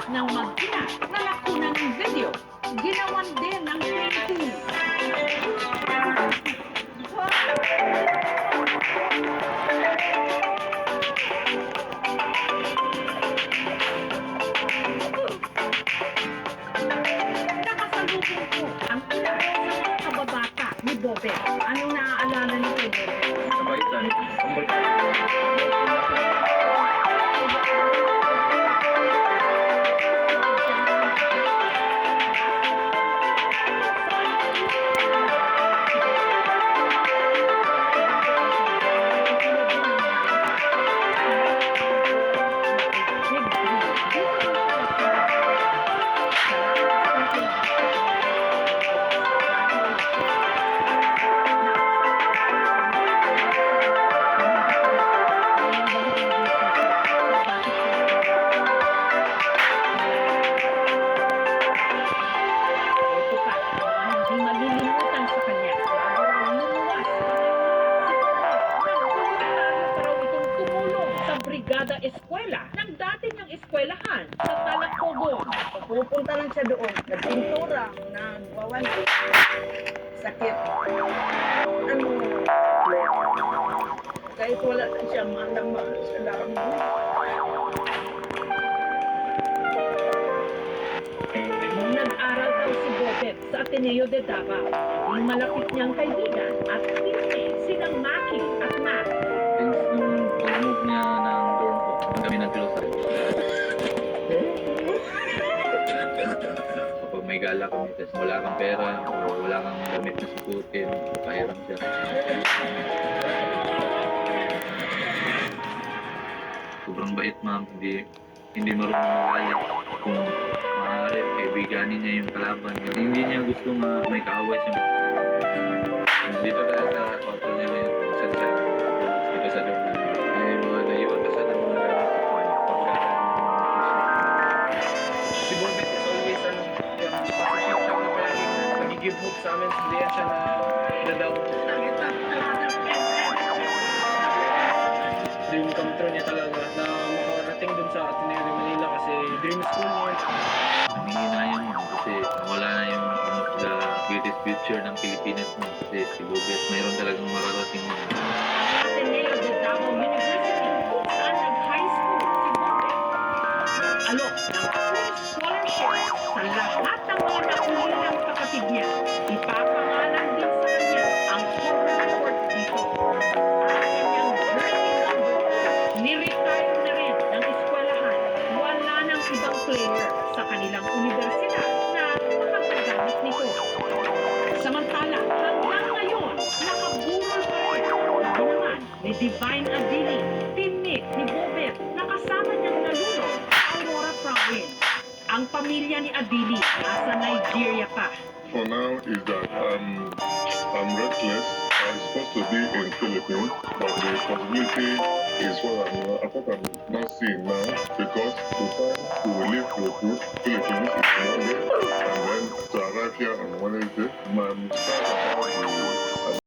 ng mag-ina na nakunan ng video. Ginawan din ng painting. Nakasalubong ko ang ina sa mga kababata ni Bobe. Anong naaalala niyo kay Bobe? Kabaitan. Hindi malilimutan sa kanya. Lumuwas. Nagpaparaw itong tumulong sa Brigada Eskwela ng dati niyang eskwelahan sa Talacogon. Pupunta lang siya doon, nagpintura, nagwawan, sakit. Ano, kahit wala na siya, mahal sa larang mo. Nag-aral daw si Bobet sa Ateneo de Davao. Yung malapit niyang kaibigan at pinay silang Maki at Matt. Since nung pag-move niya ng dorm ko, kami nag-close. Kapag may gala kami, tapos wala kang pera, o wala kang damit na susutin, pahiram siya. Sobrang bait, ma'am. Hindi marunong mawala. Kung maaari, kaibiganin niya yung kalaban. Hindi niya gusto may kaaway siya. Dito tayo sa hotel niya ngayon, dito sa dorm. May mga naiwan pa siya ng mga Si Borbet is always yung positive siya na palaging nag-give hope sa amin. Hindi yan siya na dadaw. Dream come true niya talaga na makarating dun sa Ateneo de Manila kasi dream school niya. Nanginayang mo kasi wala na yung one of the greatest future ng Pilipinas mo. Kasi si Bobet, mayroon talagang mararating mo. Ateneo de Davao University kung saan nag-high school si Bobet. Alok ng full scholarship sa lahat ng mga nakulilang kapatid niya. Ipapangalan din sa kanya ang cover report dito. Ang kanyang jersey number 2. Ni-retire na rin ng eskwelahan. Wala nang ibang player sa kanilang universidad na makagagamit nito. Samantala, hanggang ngayon, nakaburol pa rin. Hindi naman ni Divine Adili, teammate ni Bobet, na kasama niyang nalulong sa Aurora Province. Ang pamilya ni Adili nasa Nigeria pa. For now is that I'm restless. I'm supposed to be in Philippines, but the possibility is what I'm not seeing now because the time to leave the Philippines is Monday, and then to arrive here on Wednesday. My start about